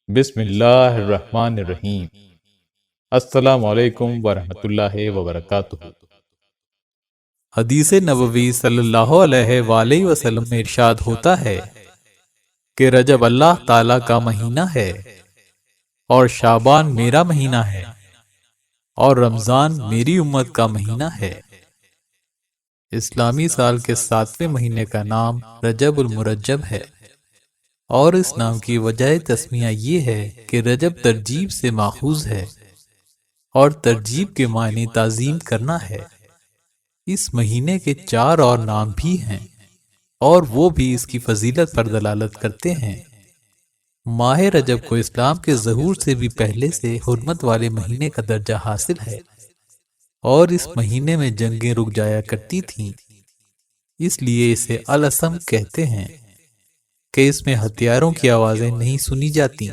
بسم اللہ الرحمن الرحیم۔ السلام علیکم ورحمۃ اللہ وبرکاتہ۔ حدیث نبوی صلی اللہ علیہ وآلہ وسلم میں ارشاد ہوتا ہے کہ رجب اللہ تعالی کا مہینہ ہے اور شعبان میرا مہینہ ہے اور رمضان میری امت کا مہینہ ہے۔ اسلامی سال کے 7ویں مہینے کا نام رجب المرجب ہے اور اس نام کی وجہ تسمیہ یہ ہے کہ رجب ترجیب سے ماخوذ ہے اور ترجیب کے معنی تعظیم کرنا ہے۔ اس مہینے کے 4 اور نام بھی ہیں اور وہ بھی اس کی فضیلت پر دلالت کرتے ہیں۔ ماہ رجب کو اسلام کے ظہور سے بھی پہلے سے حرمت والے مہینے کا درجہ حاصل ہے اور اس مہینے میں جنگیں رک جایا کرتی تھیں، اس لیے اسے الاسم کہتے ہیں کہ اس میں ہتھیاروں کی آوازیں نہیں سنی جاتی۔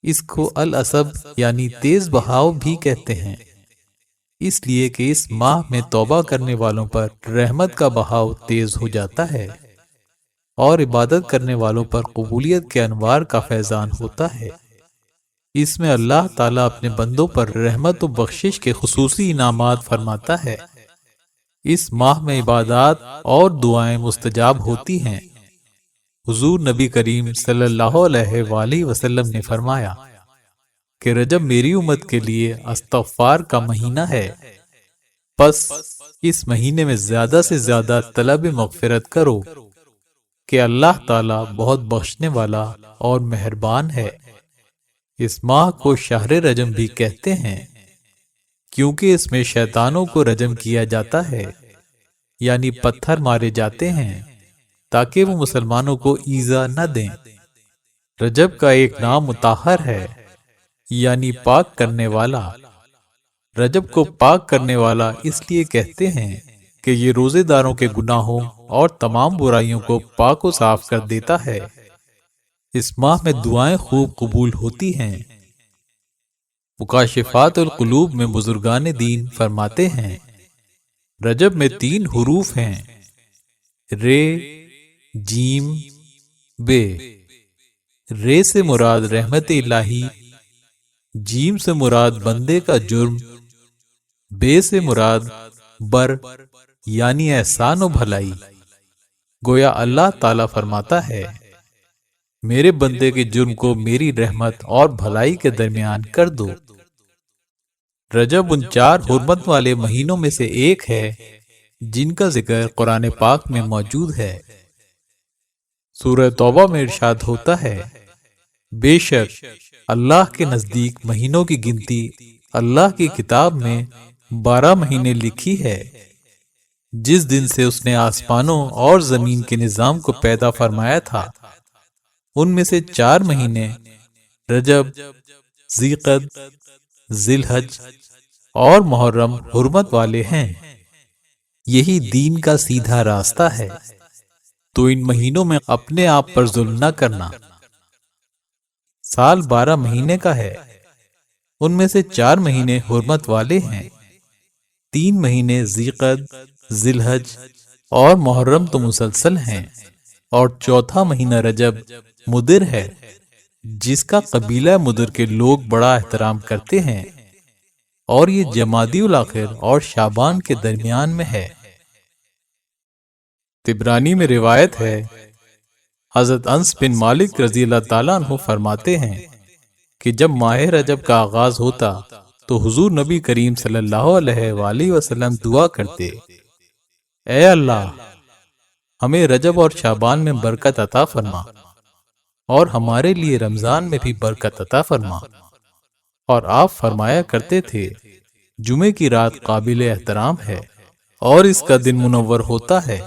اس کو الاسب یعنی تیز بہاؤ بھی کہتے ہیں، اس لیے کہ اس ماہ میں توبہ کرنے والوں پر رحمت کا بہاؤ تیز ہو جاتا ہے اور عبادت کرنے والوں پر قبولیت کے انوار کا فیضان ہوتا ہے۔ اس میں اللہ تعالیٰ اپنے بندوں پر رحمت و بخشش کے خصوصی انعامات فرماتا ہے۔ اس ماہ میں عبادات اور دعائیں مستجاب ہوتی ہیں۔ حضور نبی کریم صلی اللہ علیہ وآلہ وسلم نے فرمایا کہ رجب میری امت کے لیے استغفار کا مہینہ ہے، پس اس مہینے میں زیادہ سے زیادہ طلب مغفرت کرو کہ اللہ تعالیٰ بہت بخشنے والا اور مہربان ہے۔ اس ماہ کو شہر رجم بھی کہتے ہیں کیونکہ اس میں شیطانوں کو رجم کیا جاتا ہے، یعنی پتھر مارے جاتے ہیں تاکہ وہ مسلمانوں کو ایذا نہ دیں۔ رجب کا ایک نام مطہر ہے، یعنی پاک کرنے والا۔ رجب کو پاک کرنے والا اس لیے کہتے ہیں کہ یہ روزے داروں کے گناہوں اور تمام برائیوں کو پاک و صاف کر دیتا ہے۔ اس ماہ میں دعائیں خوب قبول ہوتی ہیں۔ مکاشفات القلوب میں بزرگان دین فرماتے ہیں رجب میں 3 حروف ہیں، رے، جیم، بے۔ رے سے مراد رحمت الہی، جیم سے مراد بندے کا جرم، بے سے مراد بر یعنی احسان و بھلائی۔ گویا اللہ تعالیٰ فرماتا ہے میرے بندے کے جرم کو میری رحمت اور بھلائی کے درمیان کر دو۔ رجب ان 4 حرمت والے مہینوں میں سے ایک ہے جن کا ذکر قرآن پاک میں موجود ہے۔ سورہ توبہ میں ارشاد ہوتا ہے بے شک اللہ کے نزدیک مہینوں کی گنتی اللہ کی کتاب میں 12 مہینے لکھی ہے۔ جس دن سے اس نے آسمانوں اور زمین کے نظام کو پیدا فرمایا تھا، ان میں سے 4 مہینے رجب، ذیقعد، ذی الحج اور محرم حرمت والے ہیں۔ یہی دین کا سیدھا راستہ ہے، تو ان مہینوں میں اپنے آپ پر ظلم نہ کرنا۔ سال 12 مہینے کا ہے، ان میں سے 4 مہینے حرمت والے ہیں، 3 مہینے ذیقعد، ذی الحج اور محرم تو مسلسل ہیں، اور 4تھا مہینہ رجب مدر ہے جس کا قبیلہ مدر کے لوگ بڑا احترام کرتے ہیں، اور یہ جمادی الاخر اور شعبان کے درمیان میں ہے۔ طبرانی میں روایت ہے حضرت انس بن مالک رضی اللہ تعالیٰ عنہ فرماتے ہیں کہ جب ماہ رجب کا آغاز ہوتا تو حضور نبی کریم صلی اللہ علیہ وآلہ وسلم دعا کرتے، اے اللہ ہمیں رجب اور شعبان میں برکت عطا فرما اور ہمارے لیے رمضان میں بھی برکت عطا فرما۔ اور آپ فرمایا کرتے تھے جمعے کی رات قابل احترام ہے اور اس کا دن منور ہوتا ہے۔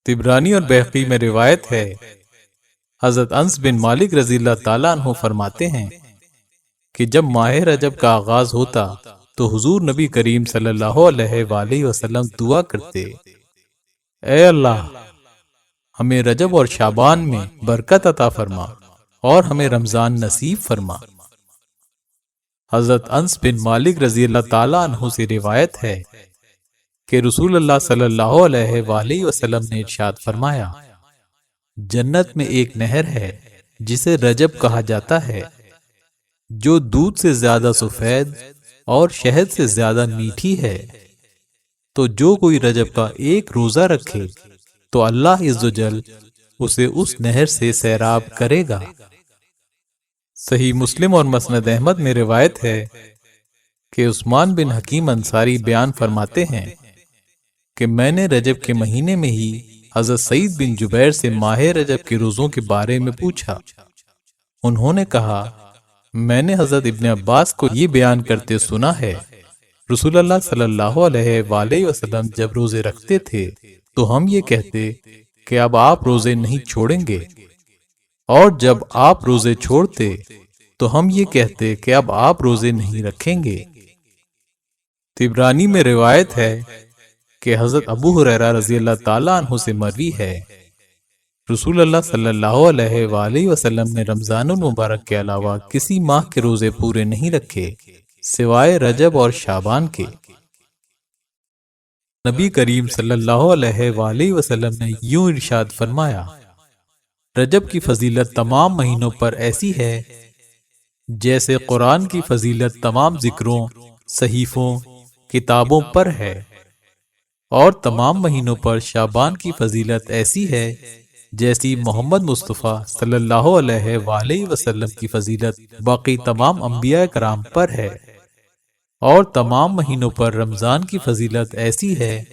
طبرانی اور بہقی میں روایت ہے حضرت انس بن مالک رضی اللہ تعالیٰ عنہ فرماتے ہیں کہ جب ماہ رجب کا آغاز ہوتا تو حضور نبی کریم صلی اللہ علیہ وآلہ وسلم دعا کرتے، اے اللہ ہمیں رجب اور شعبان میں برکت عطا فرما اور ہمیں رمضان نصیب فرما۔ حضرت انس بن مالک رضی اللہ تعالیٰ عنہ سے روایت ہے کہ رسول اللہ صلی اللہ علیہ وآلہ وسلم نے ارشاد فرمایا جنت میں ایک نہر ہے جسے رجب کہا جاتا ہے، جو دودھ سے زیادہ سفید اور شہد سے زیادہ میٹھی ہے، تو جو کوئی رجب کا ایک روزہ رکھے تو اللہ عز و جل اسے اس نہر سے سیراب کرے گا۔ صحیح مسلم اور مسند احمد میں روایت ہے کہ عثمان بن حکیم انصاری بیان فرماتے ہیں کہ میں نے رجب کے مہینے میں ہی حضرت سعید بن جبیر سے ماہ رجب کے روزوں کے بارے میں پوچھا۔ انہوں نے کہا، میں نے حضرت ابن عباس کو یہ بیان کرتے سنا ہے، رسول اللہ صلی اللہ علیہ وآلہ وسلم جب روزے رکھتے تھے تو ہم یہ کہتے کہ اب آپ روزے نہیں چھوڑیں گے، اور جب آپ روزے چھوڑتے تو ہم یہ کہتے کہ اب آپ روزے نہیں رکھیں گے۔ طبرانی میں روایت ہے کہ حضرت ابو ہریرہ رضی اللہ تعالیٰ عنہ سے مروی ہے، رسول اللہ صلی اللہ علیہ وآلہ وسلم نے رمضان المبارک کے علاوہ کسی ماہ کے روزے پورے نہیں رکھے سوائے رجب اور شعبان کے۔ نبی کریم صلی اللہ علیہ وآلہ وسلم نے یوں ارشاد فرمایا، رجب کی فضیلت تمام مہینوں پر ایسی ہے جیسے قرآن کی فضیلت تمام ذکروں، صحیفوں، کتابوں پر ہے، اور تمام مہینوں پر شعبان کی فضیلت ایسی ہے جیسی محمد مصطفیٰ صلی اللہ علیہ وآلہ وسلم کی فضیلت باقی تمام انبیاء کرام پر ہے، اور تمام مہینوں پر رمضان کی فضیلت ایسی ہے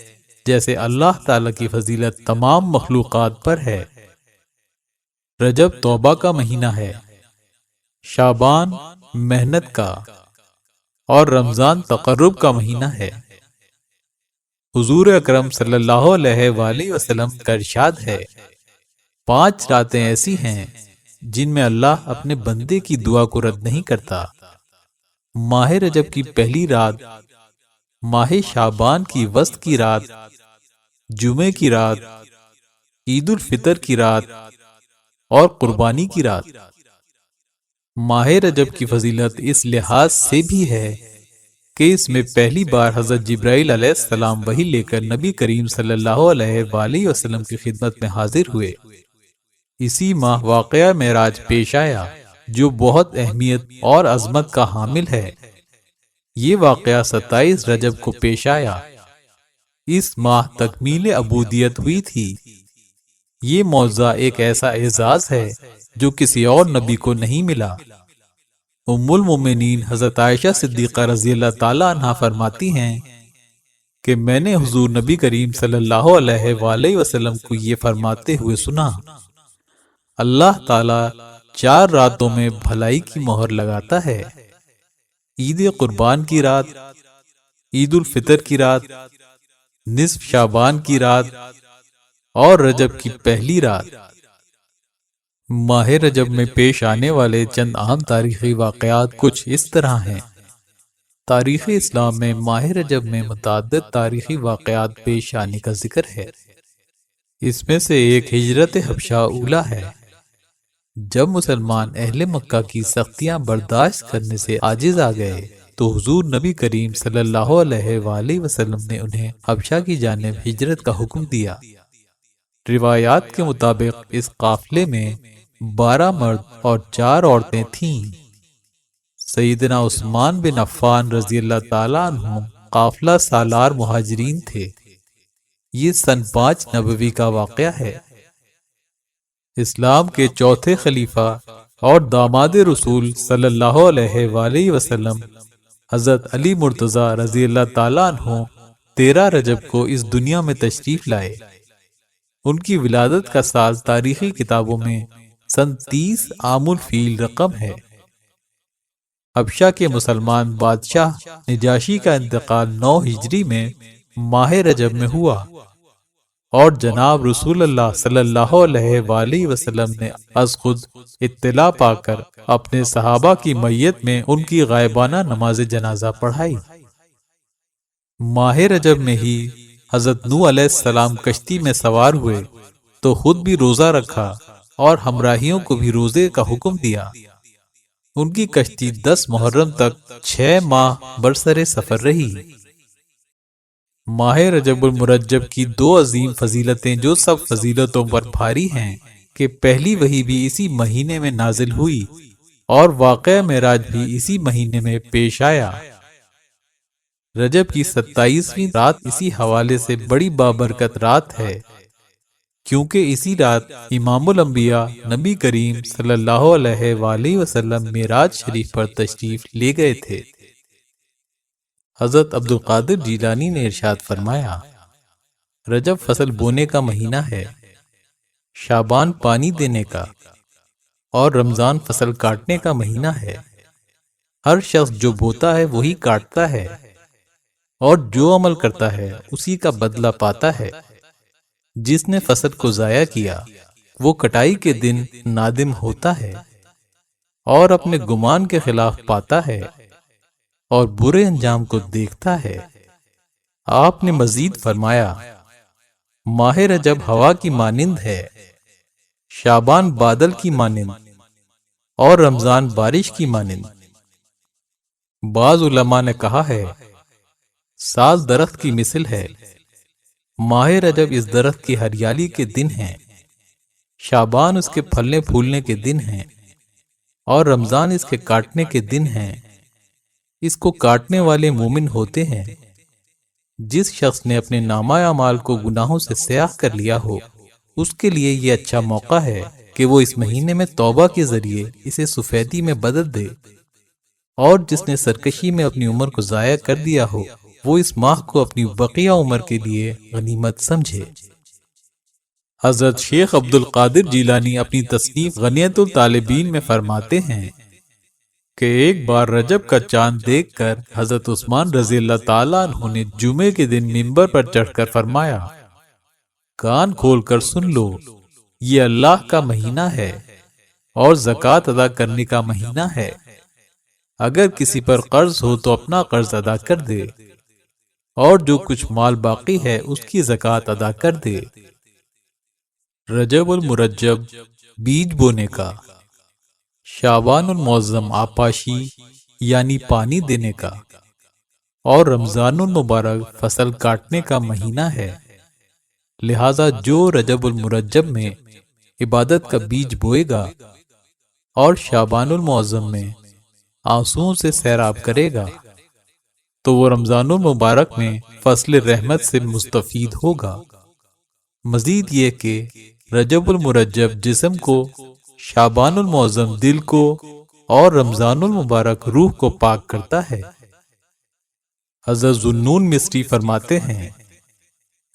جیسے اللہ تعالی کی فضیلت تمام مخلوقات پر ہے۔ رجب توبہ کا مہینہ ہے، شعبان محنت کا، اور رمضان تقرب کا مہینہ ہے۔ حضور اکرم صلی اللہ علیہ وآلہ وسلم کا ارشاد ہے، 5 راتیں ایسی ہیں جن میں اللہ اپنے بندے کی دعا کو رد نہیں کرتا: ماہ رجب کی پہلی رات، ماہ شعبان کی وسط کی رات، جمعے کی رات، عید الفطر کی رات، اور قربانی کی رات۔ ماہ رجب کی فضیلت اس لحاظ سے بھی ہے کہ اس میں پہلی بار حضرت جبرائیل علیہ السلام وحی لے کر نبی کریم صلی اللہ علیہ وآلہ وسلم کی خدمت میں حاضر ہوئے۔ اسی ماہ واقعہ معراج پیش آیا جو بہت اہمیت اور عظمت کا حامل ہے۔ یہ واقعہ 27 رجب کو پیش آیا۔ اس ماہ تکمیل عبودیت ہوئی تھی۔ یہ معجزہ ایک ایسا اعزاز ہے جو کسی اور نبی کو نہیں ملا۔ ام المومنین حضرت عائشہ صدیقہ رضی اللہ تعالیٰ عنہا فرماتی ہیں کہ میں نے حضور نبی کریم صلی اللہ علیہ وآلہ وسلم کو یہ فرماتے ہوئے سنا، اللہ تعالیٰ 4 راتوں میں بھلائی کی مہر لگاتا ہے: عید قربان کی رات، عید الفطر کی رات، نصف شعبان کی رات، اور رجب کی پہلی رات۔ ماہ رجب میں پیش آنے والے چند اہم تاریخی واقعات کچھ اس طرح ہیں۔ تاریخ اسلام میں ماہ رجب میں متعدد تاریخی واقعات پیش آنے کا ذکر ہے۔ اس میں سے ایک ہجرت حبشہ اولیٰ ہے، جب مسلمان اہل مکہ کی سختیاں برداشت کرنے سے عاجز آ گئے تو حضور نبی کریم صلی اللہ علیہ وآلہ وسلم نے انہیں حبشہ کی جانب ہجرت کا حکم دیا۔ روایات کے مطابق اس قافلے میں 12 مرد اور 4 عورتیں تھیں۔ سیدنا عثمان بن عفان رضی اللہ تعالیٰ عنہ قافلہ سالار مہاجرین تھے۔ یہ سن 5 نبوی کا واقعہ ہے۔ اسلام کے چوتھے خلیفہ اور داماد رسول صلی اللہ علیہ وآلہ وسلم حضرت علی مرتضیٰ رضی اللہ تعالیٰ عنہ 13 رجب کو اس دنیا میں تشریف لائے۔ ان کی ولادت کا سال تاریخی کتابوں میں سن 30 عام الفیل رقم ہے۔ حبشہ کے مسلمان بادشاہ نجاشی کا انتقال 9 ہجری میں ماہ رجب میں ہوا، اور جناب رسول اللہ صلی اللہ علیہ وآلہ وسلم نے از خود اطلاع پا کر اپنے صحابہ کی میت میں ان کی غائبانہ نماز جنازہ پڑھائی۔ ماہ رجب میں ہی حضرت نوح علیہ السلام کشتی میں سوار ہوئے تو خود بھی روزہ رکھا اور ہمراہیوں کو بھی روزے کا حکم دیا۔ ان کی کشتی 10 محرم تک 6 ماہ برسر سفر رہی۔ ماہ رجب المرجب کی 2 عظیم فضیلتیں جو سب فضیلتوں پر بھاری ہیں، کہ پہلی وحی بھی اسی مہینے میں نازل ہوئی اور واقعہ معراج بھی اسی مہینے میں پیش آیا۔ رجب کی 27ویں رات اسی حوالے سے بڑی بابرکت رات ہے کیونکہ اسی رات امام الانبیاء نبی کریم صلی اللہ علیہ وآلہ وسلم معراج شریف پر تشریف لے گئے تھے۔ حضرت عبد القادر جیلانی نے ارشاد فرمایا، رجب فصل بونے کا مہینہ ہے، شعبان پانی دینے کا، اور رمضان فصل کاٹنے کا مہینہ ہے۔ ہر شخص جو بوتا ہے وہی کاٹتا ہے، اور جو عمل کرتا ہے اسی کا بدلہ پاتا ہے۔ جس نے فصل کو ضائع کیا وہ کٹائی کے دن نادم ہوتا ہے اور اپنے گمان کے خلاف پاتا ہے اور برے انجام کو دیکھتا ہے۔ آپ نے مزید فرمایا، ماہ رجب ہوا کی مانند ہے، شعبان بادل کی مانند، اور رمضان بارش کی مانند۔ بعض علماء نے کہا ہے، ساز درخت کی مثل ہے۔ ماہ رجب اس درخت کی ہریالی کے دن ہیں، شعبان اس کے پھلنے پھولنے کے دن ہیں، اور رمضان اس کے کاٹنے کے دن ہیں۔ اس کو کاٹنے والے مومن ہوتے ہیں۔ جس شخص نے اپنے نامہ اعمال کو گناہوں سے سیاہ کر لیا ہو، اس کے لیے یہ اچھا موقع ہے کہ وہ اس مہینے میں توبہ کے ذریعے اسے سفیدی میں بدل دے، اور جس نے سرکشی میں اپنی عمر کو ضائع کر دیا ہو وہ اس ماہ کو اپنی بقیہ عمر کے لیے غنیمت سمجھے۔ حضرت شیخ عبد القادر جیلانی اپنی تصنیف غنیت الطالبین میں فرماتے ہیں کہ ایک بار رجب کا چاند دیکھ کر حضرت عثمان رضی اللہ تعالیٰ عنہ نے جمعے کے دن منبر پر چڑھ کر فرمایا، کان کھول کر سن لو، یہ اللہ کا مہینہ ہے اور زکوٰۃ ادا کرنے کا مہینہ ہے۔ اگر کسی پر قرض ہو تو اپنا قرض ادا کر دے، اور جو کچھ مال باقی ہے اس کی زکوٰۃ ادا کر دے۔ رجب المرجب بیج بونے کا، شعبان المعظم آپاشی یعنی پانی دینے کا، اور رمضان المبارک فصل کاٹنے کا مہینہ ہے۔ لہذا جو رجب المرجب میں عبادت کا بیج بوئے گا اور شعبان المعظم میں آنسوؤں سے سیراب کرے گا تو وہ رمضان المبارک میں فصل رحمت سے مستفید ہوگا۔ مزید یہ کہ رجب المرجب جسم کو، شعبان المعظم دل کو، اور رمضان المبارک روح کو پاک کرتا ہے۔ حضرت ذوالنون مصری فرماتے ہیں،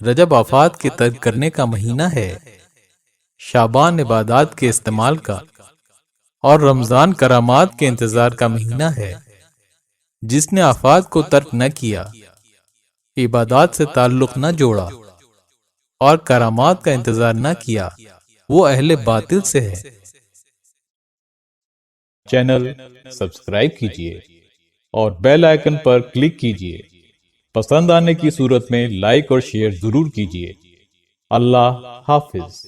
رجب آفات کے ترک کرنے کا مہینہ ہے، شعبان عبادات کے استعمال کا، اور رمضان کرامات کے انتظار کا مہینہ ہے۔ جس نے آفات کو ترک نہ کیا، عبادات سے تعلق نہ جوڑا اور کرامات کا انتظار نہ کیا، وہ اہل باطل سے ہے۔ چینل سبسکرائب کیجئے اور بیل آئیکن پر کلک کیجئے۔ پسند آنے کی صورت میں لائک اور شیئر ضرور کیجئے۔ اللہ حافظ۔